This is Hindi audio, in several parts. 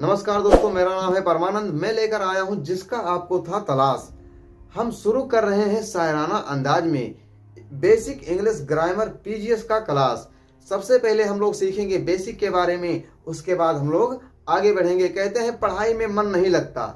नमस्कार दोस्तों, मेरा नाम है परमानंद। मैं लेकर आया हूं जिसका आपको था तलाश। हम शुरू कर रहे हैं शायराना अंदाज में बेसिक इंग्लिश ग्रामर पीजीएस का क्लास। सबसे पहले हम लोग सीखेंगे बेसिक के बारे में, उसके बाद हम लोग आगे बढ़ेंगे। कहते हैं पढ़ाई में मन नहीं लगता,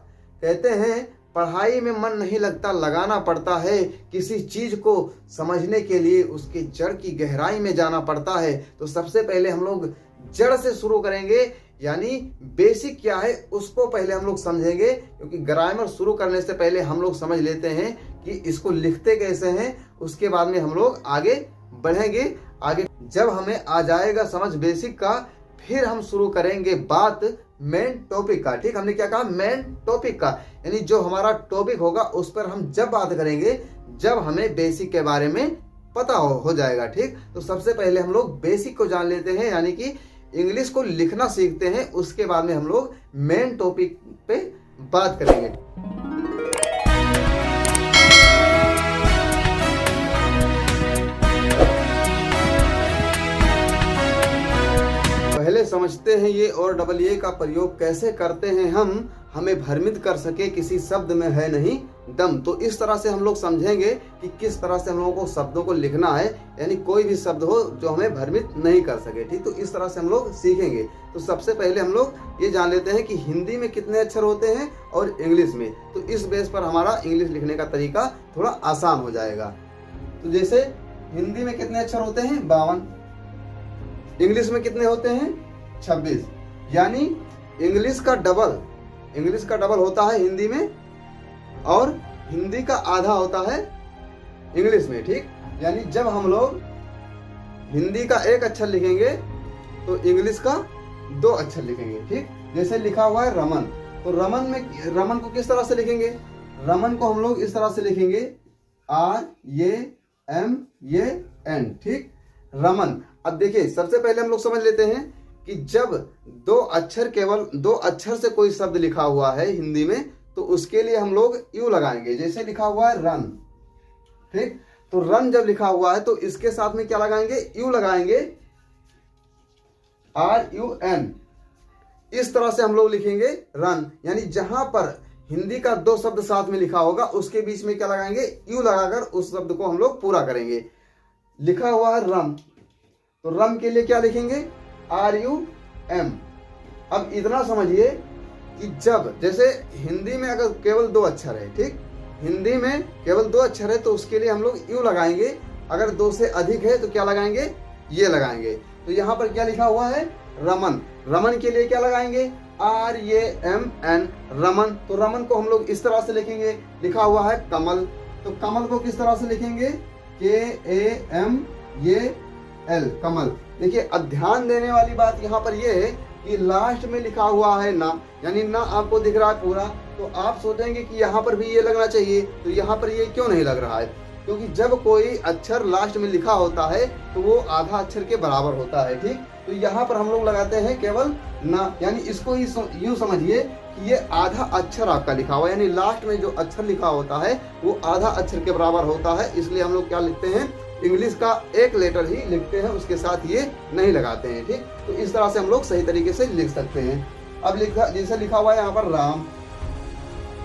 पढ़ाई में मन नहीं लगता, लगाना पड़ता है। किसी चीज को समझने के लिए उसके जड़ की गहराई में जाना पड़ता है। तो सबसे पहले हम लोग जड़ से शुरू करेंगे, यानी बेसिक क्या है उसको पहले हम लोग समझेंगे। क्योंकि ग्रामर शुरू करने से पहले हम लोग समझ लेते हैं कि इसको लिखते कैसे हैं, उसके बाद में हम लोग आगे बढ़ेंगे। आगे जब हमें आ जाएगा समझ बेसिक का, फिर हम शुरू करेंगे बात मेन टॉपिक का। ठीक, हमने क्या कहा? मेन टॉपिक का, यानी जो हमारा टॉपिक होगा उस पर हम जब बात करेंगे जब हमें बेसिक के बारे में पता हो जाएगा। ठीक, तो सबसे पहले हम लोग बेसिक को जान लेते हैं, यानी कि इंग्लिश को लिखना सीखते हैं। उसके बाद में हम लोग मेन टॉपिक पे बात करेंगे। पहले समझते हैं ये और डबल ए का प्रयोग कैसे करते हैं हम, हमें भ्रमित कर सके किसी शब्द में है नहीं दम। तो इस तरह से हम लोग समझेंगे कि किस तरह से हम लोगों को शब्दों को लिखना है, यानी कोई भी शब्द हो जो हमें भ्रमित नहीं कर सके। ठीक, तो इस तरह से हम लोग सीखेंगे। तो सबसे पहले हम लोग ये जान लेते हैं कि हिंदी में कितने अक्षर होते हैं और इंग्लिश में। तो इस बेस पर हमारा इंग्लिश लिखने का तरीका थोड़ा आसान हो जाएगा। तो जैसे हिंदी में कितने अक्षर होते हैं? 52। इंग्लिश में कितने होते हैं? 26। यानी इंग्लिश का डबल होता है हिंदी में, और हिंदी का आधा होता है इंग्लिश में। ठीक, यानी जब हम लोग हिंदी का एक अक्षर लिखेंगे तो इंग्लिश का 2 अक्षर लिखेंगे। ठीक, जैसे लिखा हुआ है रमन, तो रमन को किस तरह से लिखेंगे? रमन को हम लोग इस तरह से लिखेंगे, RAMAN। ठीक, रमन। अब देखिए, सबसे पहले हम लोग समझ लेते हैं कि जब केवल दो अक्षर से कोई शब्द लिखा हुआ है हिंदी में, तो उसके लिए हम लोग यू लगाएंगे। जैसे लिखा हुआ है रन, ठीक, तो रन जब लिखा हुआ है तो इसके साथ में क्या लगाएंगे? यू लगाएंगे, RUN। इस तरह से हम लोग लिखेंगे रन। यानी जहां पर हिंदी का 2 शब्द साथ में लिखा होगा उसके बीच में क्या लगाएंगे? यू लगाकर उस शब्द को हम लोग पूरा करेंगे। लिखा हुआ है रम, तो रम के लिए क्या लिखेंगे? RUM। अब इतना समझिए कि जब जैसे हिंदी में अगर केवल 2 अक्षर है, ठीक, हिंदी में केवल 2 अक्षर है तो उसके लिए हम लोग यू लगाएंगे। अगर 2 से अधिक है तो क्या लगाएंगे? ये लगाएंगे। तो यहाँ पर क्या लिखा हुआ है? रमन। रमन के लिए क्या लगाएंगे? RAMN, रमन। तो रमन को हम लोग इस तरह से लिखेंगे। लिखा हुआ है कमल, तो कमल को किस तरह से लिखेंगे? KAMAL, कमल। देखिए, अब ध्यान देने वाली बात यहाँ पर ये है कि लास्ट में लिखा हुआ है ना, यानी ना आपको दिख रहा है पूरा, तो आप सोचेंगे कि यहाँ पर भी ये लगना चाहिए। तो यहाँ पर ये क्यों नहीं लग रहा है? क्योंकि जब कोई अक्षर लास्ट में लिखा होता है तो वो आधा अक्षर के बराबर होता है। ठीक, तो यहाँ पर हम लोग लगाते हैं केवल ना, यानी इसको ही यूँ समझिए कि ये आधा अक्षर आपका लिखा हुआ है, यानी लास्ट में जो अक्षर लिखा होता है वो आधा अक्षर के बराबर होता है। इसलिए हम लोग क्या लिखते हैं? इंग्लिश का एक लेटर ही लिखते हैं, उसके साथ ये नहीं लगाते हैं। ठीक, तो इस तरह से हम लोग सही तरीके से लिख सकते हैं। अब जैसे लिखा हुआ है यहाँ पर राम,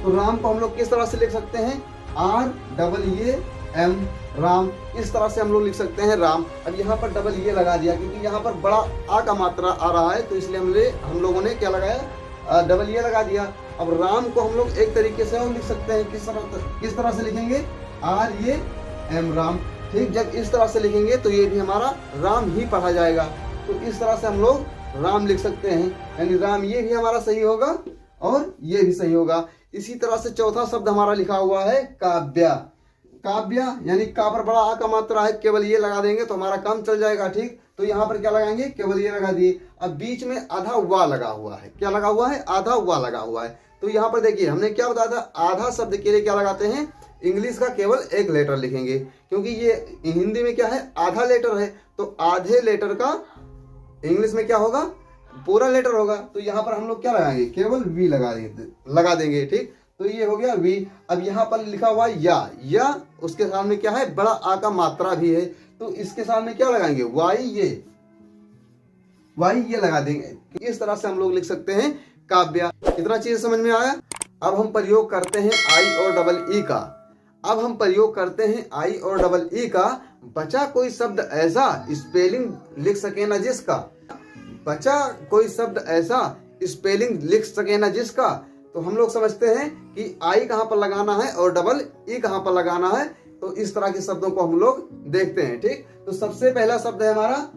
तो राम को हम लोग किस तरह से लिख सकते हैं? RAAM, राम। इस तरह से हम लोग लिख सकते हैं राम। अब यहाँ पर डबल ये लगा दिया क्योंकि यहाँ पर बड़ा आ का मात्रा आ रहा है, तो इसलिए हम लोगों ने क्या लगाया? डबल ये लगा दिया। अब राम को हम लोग एक तरीके से और लिख सकते हैं। किस तरह से लिखेंगे? RAM, राम। ठीक, जब इस तरह से लिखेंगे तो ये भी हमारा राम ही पढ़ा जाएगा। तो इस तरह से हम लोग राम लिख सकते हैं, यानी राम ये भी हमारा सही होगा और ये भी सही होगा। इसी तरह से चौथा शब्द हमारा लिखा हुआ है काव्या। काव्या यानी का पर बड़ा आ का मात्रा है, केवल ये लगा देंगे तो हमारा काम चल जाएगा। ठीक, तो यहाँ पर क्या लगाएंगे? केवल ये लगा दिए। अब बीच में आधा वा लगा हुआ है। क्या लगा हुआ है? आधा वा लगा हुआ है। तो यहाँ पर देखिए, हमने क्या बताया था? आधा शब्द के लिए क्या लगाते हैं? इंग्लिश का केवल एक लेटर लिखेंगे, क्योंकि ये हिंदी में क्या है? आधा लेटर है, तो आधे लेटर का इंग्लिश में क्या होगा? पूरा लेटर होगा। तो यहाँ पर हम लोग क्या लगाएंगे? केवल वी लगा देंगे। ठीक, तो ये हो गया वी। अब यहाँ पर लिखा हुआ या उसके सामने क्या है? बड़ा आ का मात्रा भी है, तो इसके सामने क्या लगाएंगे? वाई ये लगा देंगे। इस तरह से हम लोग लिख सकते हैं काव्य। कितना चीज समझ में आया। अब हम प्रयोग करते हैं आई और डबल ई का। अब हम प्रयोग करते हैं आई और डबल ई का। बचा कोई शब्द ऐसा स्पेलिंग लिख सके ना जिसका, बचा कोई शब्द ऐसा स्पेलिंग लिख सके ना जिसका। तो हम लोग समझते हैं कि आई कहाँ पर लगाना है और डबल ई कहाँ पर लगाना है। तो इस तरह के शब्दों को हम लोग देखते हैं। ठीक, तो सबसे पहला शब्द है हमारा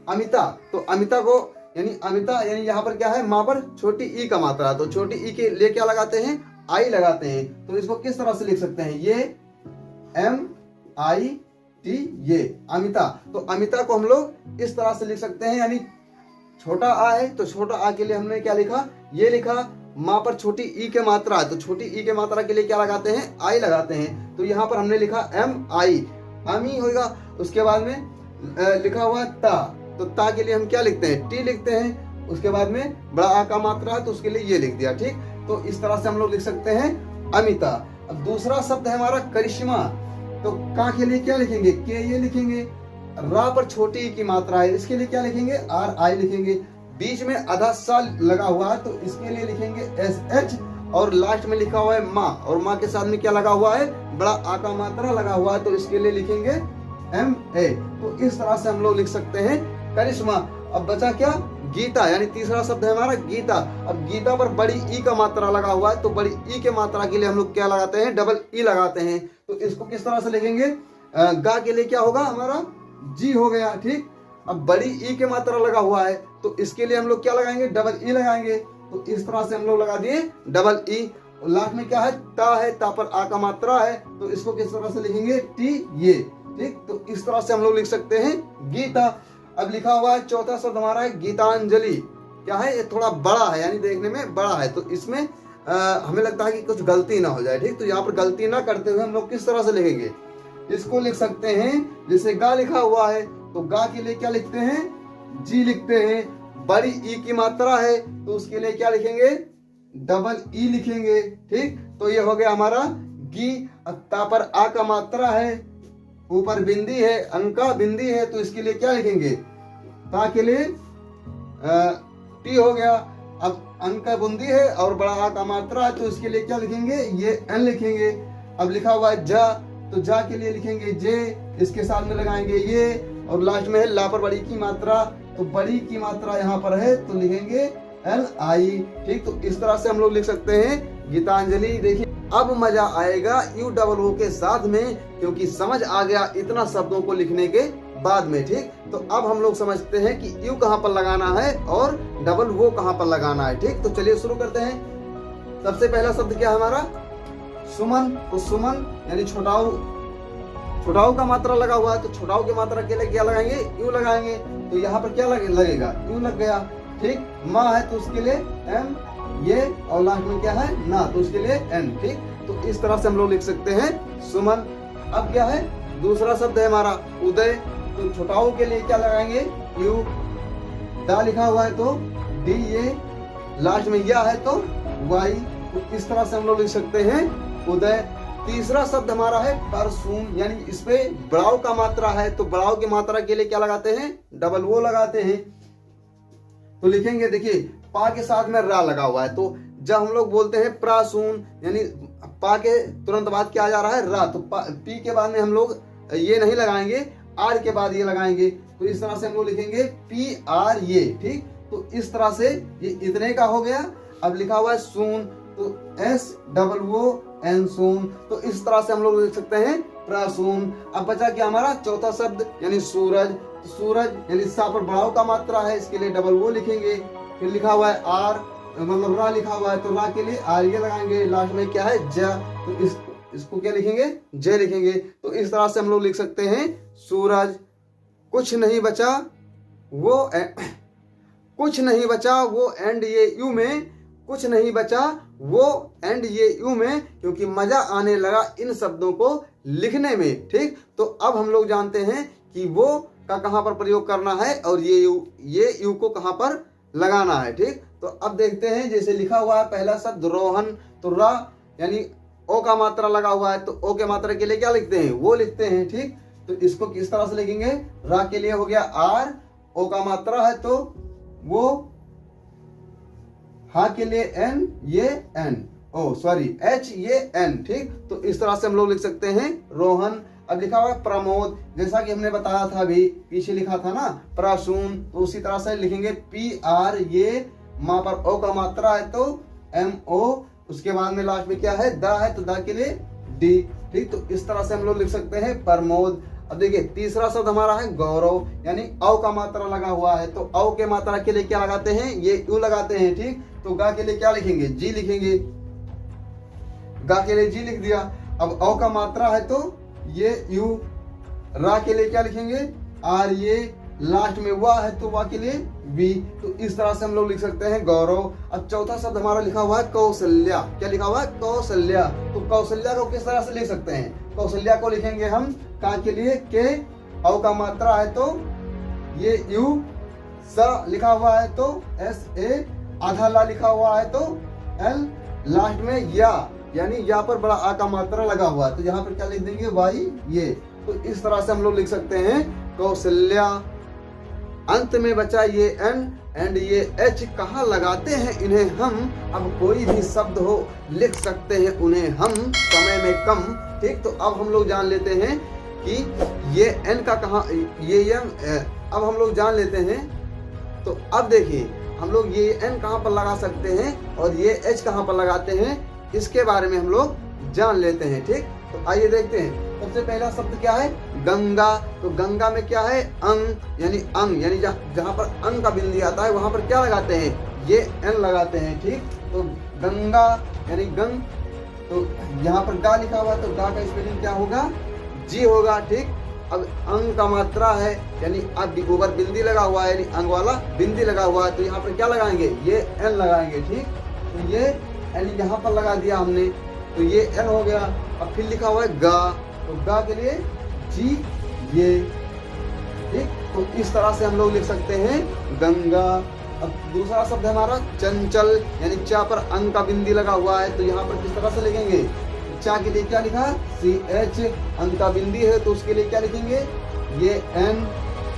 अमिता। तो अमिता को यानी अमिता यानी यहाँ पर क्या है, माँ पर छोटी ई का मात्रा, तो छोटी ई के लिए क्या लगाते हैं, आई लगाते हैं। तो इसको किस तरह से लिख सकते हैं, ये MIT ये अमिता। तो अमिता को हम लोग इस तरह से लिख सकते हैं, यानी छोटा आ है तो छोटा आ के लिए हमने क्या लिखा, ये लिखा। माँ पर छोटी ई के मात्रा है तो छोटी ई के मात्रा के लिए क्या लगाते हैं, आई लगाते हैं। तो यहाँ पर हमने लिखा MI, अमी होगा। उसके बाद में लिखा हुआ ता, तो ता के लिए हम क्या लिखते हैं, टी लिखते हैं। उसके बाद में बड़ा आ का मात्रा है तो उसके लिए ये लिख दिया। ठीक, तो इस तरह से हम लोग लिख सकते हैं अमिता। अब दूसरा शब्द है हमारा करिश्मा। तो का के लिए क्या लिखेंगे, के ये लिखेंगे। रा पर छोटी ई की मात्रा है, इसके लिए क्या लिखेंगे, RI लिखेंगे। बीच में आधा सा लगा हुआ है तो इसके लिए लिखेंगे SH। और लास्ट में लिखा हुआ है माँ, और माँ के साथ में क्या लगा हुआ है, बड़ा आ का मात्रा लगा हुआ है तो इसके लिए लिखेंगे MA। तो इस तरह से हम लोग लिख सकते हैं करिश्मा। अब बचा क्या, गीता, यानी तीसरा शब्द है हमारा गीता। अब गीता पर बड़ी ई का मात्रा लगा हुआ है तो बड़ी ई के मात्रा के लिए हम लोग क्या लगाते हैं, डबल ई लगाते हैं। तो इसको किस तरह से लिखेंगे, गा के लिए क्या होगा हमारा, जी हो गया। ठीक, अब बड़ी ई के मात्रा लगा हुआ है तो इसके लिए हम लोग क्या लगाएंगे, डबल ई लगाएंगे। तो इस तरह से हम लोग लगा दिए डबल ई। लास्ट में क्या है, ता है, ता पर आ का मात्रा है तो इसको किस तरह से लिखेंगे, टी ये। ठीक, तो इस तरह से हम लोग लिख सकते हैं गीता। अब लिखा हुआ है चौथा शब्द हमारा है गीतांजलि। क्या है, ये थोड़ा बड़ा है यानी देखने में बड़ा है तो इसमें हमें लगता है कि कुछ गलती ना हो जाए। ठीक, तो यहाँ पर गलती ना करते हुए हम लोग किस तरह से लिखेंगे, इसको लिख सकते हैं जैसे गा लिखा हुआ है तो गा के लिए क्या लिखते हैं, जी लिखते हैं। बड़ी ई की मात्रा है तो उसके लिए क्या लिखेंगे, डबल ई लिखेंगे। ठीक, तो ये हो गया हमारा गी। ता पर आ का मात्रा है, ऊपर बिंदी है, अंका बिंदी है तो इसके लिए क्या लिखेंगे, ता के लिए टी हो गया। अब अंका बुंदी है और बड़ा आ का मात्रा है तो इसके लिए क्या लिखेंगे, ये एन लिखेंगे। अब लिखा हुआ है जा, तो जा के लिए लिखेंगे जे, इसके साथ में लगाएंगे ये। और लास्ट में है ला पर बड़ी की मात्रा, तो बड़ी की मात्रा यहाँ पर है तो लिखेंगे LI। ठीक, तो इस तरह से हम लोग लिख सकते हैं गीतांजलि। देखिए अब मजा आएगा UOO के साथ में, क्योंकि समझ आ गया इतना शब्दों को लिखने के बाद में। ठीक, तो अब हम लोग समझते हैं कि यू कहाँ पर लगाना है और डबल वो कहाँ पर लगाना है। ठीक, तो चलिए शुरू करते हैं। सबसे पहला शब्द क्या है हमारा, सुमन। तो सुमन यानी छोटाऊ, छोटाऊ का मात्रा लगा हुआ है तो छोटाऊ की मात्रा के लिए क्या लगाएंगे, यू लगाएंगे। तो यहाँ पर क्या लगेगा, यू लग गया। ठीक, माँ है तो उसके लिए M ये, और लास्ट में क्या है ना तो उसके लिए N। ठीक, तो इस तरह से हम लोग लिख सकते हैं सुमन। अब क्या है, दूसरा शब्द है हमारा उदय। तो छोटाऊ के लिए क्या लगाएंगे, यू। दा लिखा हुआ है तो D ये, लास्ट में या है तो Y। तो इस तरह से हम लोग लिख सकते हैं उदय। तीसरा शब्द हमारा है परसून, यानी इसपे बड़ाव का मात्रा है तो बड़ाव की मात्रा के लिए क्या लगाते हैं, डबल वो लगाते हैं। तो लिखेंगे, देखिए पा के साथ में रा लगा हुआ है तो जब हम लोग बोलते हैं प्रासून यानी पा के तुरंत बाद क्या आ जा रहा है, रा। तो पी के बाद में हम लोग ये नहीं लगाएंगे, आर के बाद ये लगाएंगे। तो इस तरह से हम लोग लिखेंगे PR ये। ठीक, तो इस तरह से ये इतने का हो गया। अब लिखा हुआ है सून, तो SOON सून। तो इस तरह से हम लोग लिख सकते हैं प्रासून। अब बचा क्या हमारा चौथा शब्द यानी सूरज। सूरज यानी सा पर बढ़ाव का मात्रा है, इसके लिए डबल वो लिखेंगे। फिर लिखा हुआ है R, मतलब रा लिखा हुआ है तो रा के लिए R ये लगाएंगे। लास्ट में क्या है ज, तो इसको क्या लिखेंगे, ज लिखेंगे। तो इस तरह से हम लोग लिख सकते हैं सूरज। कुछ नहीं बचा वो कुछ नहीं बचा वो एंड ये यू में, कुछ नहीं बचा वो एंड ये यू में, क्योंकि मजा आने लगा इन शब्दों को लिखने में। ठीक, तो अब हम लोग जानते हैं कि वो का कहाँ पर प्रयोग करना है और ये यू को कहाँ पर लगाना है। ठीक, तो अब देखते हैं, जैसे लिखा हुआ है पहला शब्द रोहन। तो रा यानी ओ का मात्रा लगा हुआ है तो ओ के मात्रा के लिए क्या लिखते हैं, वो लिखते हैं। ठीक, तो इसको किस तरह से लिखेंगे, रा के लिए हो गया R, ओ का मात्रा है तो वो हा के लिए एन, ये एन, ओ सॉरी एच ये एन, ठीक। तो इस तरह से हम लोग लिख सकते हैं रोहन। अब लिखा हुआ है प्रमोद, जैसा कि हमने बताया था अभी पीछे लिखा था ना प्रसून, तो उसी तरह से लिखेंगे पी आर, ये माँ पर ओ का मात्रा है तो एम ओ, उसके बाद में लास्ट में क्या है द है तो द के लिए डी, ठीक। तो इस तरह से हम लोग लिख सकते हैं प्रमोद। अब देखिए तीसरा शब्द हमारा है गौरव, यानी औ का मात्रा लगा हुआ है, तो औ के मात्रा के लिए क्या लगाते हैं, ये यू लगाते हैं, ठीक। तो गा के लिए क्या लिखेंगे, जी लिखेंगे, गा के लिए जी लिख दिया। अब औ का मात्रा है तो ये यू, रा के लिए क्या लिखेंगे आर, ये लास्ट में वाह है तो वाह के लिए वी। तो इस तरह से हम लोग लिख सकते हैं गौरव। अब चौथा शब्द हमारा लिखा हुआ है कौशल्या, क्या लिखा हुआ है कौशल्या। तो कौशल्या को किस तरह से लिख सकते हैं, कौशल्या को लिखेंगे हम का के लिए के, औ का मात्रा है तो ये यू, स लिखा हुआ है तो एस ए, आधा ला लिखा हुआ है तो एल, लास्ट में या, यानी यहाँ पर बड़ा आ का मात्रा लगा हुआ है तो यहाँ पर क्या लिख देंगे वाई ये। तो इस तरह से हम लोग लिख सकते हैं कौशल्या। अंत में बचा ये एन एंड ये एच, कहाँ लगाते हैं इन्हें हम, अब कोई भी शब्द हो लिख सकते हैं उन्हें हम समय में कम, ठीक। तो अब हम लोग जान लेते हैं कि ये एन का कहाँ, ये एन, अब हम लोग जान लेते हैं। तो अब देखिए हम लोग ये एन कहाँ पर लगा सकते हैं और ये एच कहाँ पर लगाते हैं, इसके बारे में हम लोग जान लेते हैं, ठीक। तो आइए देखते हैं। सबसे पहला शब्द क्या है गंगा, तो गंगा में क्या है अंग, यानी जहाँ पर अंग का बिंदी आता है वहां पर क्या लगाते हैं, ये एन लगाते हैं, ठीक। तो गंगा यानी गंग, तो यहाँ पर गा लिखा हुआ तो गा का स्पेलिंग क्या होगा, जी होगा, ठीक। अब अंग का मात्रा है यानी अब ऊपर बिंदी लगा हुआ है, यानी अंग वाला बिंदी लगा हुआ है तो यहाँ पर क्या लगाएंगे, ये एन लगाएंगे, ठीक। तो ये एन यहाँ पर लगा दिया हमने, तो ये एन हो गया। अब फिर लिखा हुआ है गा, तो गा के लिए जी ये, ठीक। तो इस तरह से हम लोग लिख सकते हैं गंगा। अब दूसरा शब्द हमारा चंचल, यानी चा पर अंग का बिंदी लगा हुआ है तो यहाँ पर किस तरह से लिखेंगे, चा के लिए क्या लिखा सी एच, अंग का बिंदी है तो उसके लिए क्या लिखेंगे ये एन,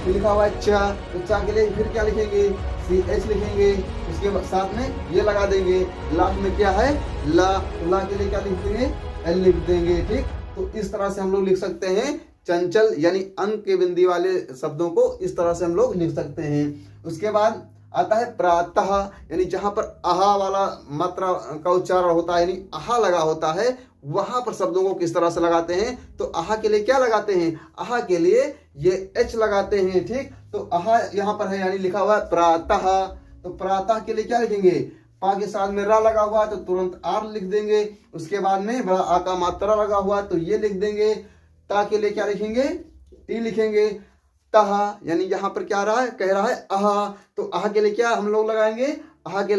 लिखा हुआ है चा, तो चा के लिए फिर क्या लिखेंगे सी एच लिखेंगे, उसके साथ में ये लगा देंगे, लास्ट में क्या है ला, तो ला के लिए क्या लिख देंगे एल लिख देंगे, ठीक। तो इस तरह से हम लोग लिख सकते हैं चंचल, यानी अंक के बिंदी वाले शब्दों को इस तरह से हम लोग लिख सकते हैं। उसके बाद आता है प्रातः, यानी जहां पर आहा वाला मात्रा का उच्चारण होता है, यानी आहा लगा होता है, वहां पर शब्दों को किस तरह से लगाते हैं, तो आहा के लिए क्या लगाते हैं, आहा के लिए ये एच लगाते हैं, ठीक। तो आहा यहाँ पर है यानी लिखा हुआ है प्रातः, तो प्रातः के लिए क्या लिखेंगे, पा के साथ में रा लगा हुआ है तो तुरंत आर लिख देंगे, उसके बाद में बड़ा आ का मात्रा लगा हुआ है तो ये लिख देंगे, ता के लिए क्या लिखेंगे टी लिखेंगे, तहा यानी यहाँ पर क्या रहा है, कह रहा है आहा, तो आहा के लिए क्या हम लोग लगाएंगे, आहा के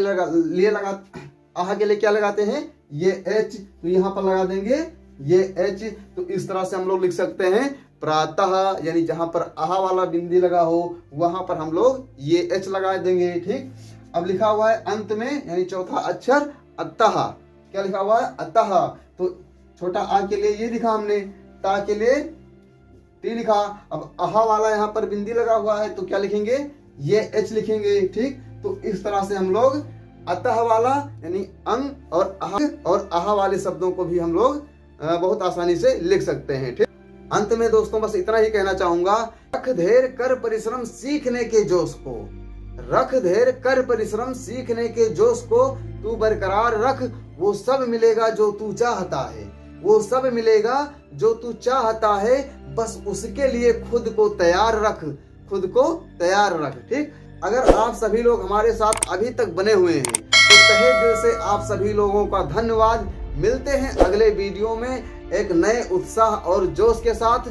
लिए क्या लगाते हैं ये एच, तो यहाँ पर लगा देंगे ये एच। तो इस तरह से हम लोग लिख सकते हैं प्रातः, यानी जहां पर आहा वाला बिंदी लगा हो वहां पर हम लोग ये एच लगा देंगे, ठीक। अब लिखा हुआ है अंत में यानी चौथा अक्षर अतः, क्या लिखा हुआ है अतः, तो छोटा आ के लिए ये लिखा हमने, ता के लिए टी लिखा। अब आहा वाला यहाँ पर बिंदी लगा हुआ है तो क्या लिखेंगे ये एच लिखेंगे, ठीक। तो इस तरह से हम लोग अतः वाला यानी अंग और आहा वाले शब्दों को भी हम लोग बहुत आसानी से लिख सकते हैं, ठीक। अंत में दोस्तों बस इतना ही कहना चाहूंगा, रख धैर्य कर परिश्रम सीखने के जोश को, रख धैर्य कर परिश्रम सीखने के जोश को तू बरकरार रख, वो सब मिलेगा जो तू चाहता है, वो सब मिलेगा जो तू चाहता है, बस उसके लिए खुद को तैयार रख, खुद को तैयार रख, ठीक। अगर आप सभी लोग हमारे साथ अभी तक बने हुए हैं तो तहे दिल से आप सभी लोगों का धन्यवाद। मिलते हैं अगले वीडियो में एक नए उत्साह और जोश के साथ।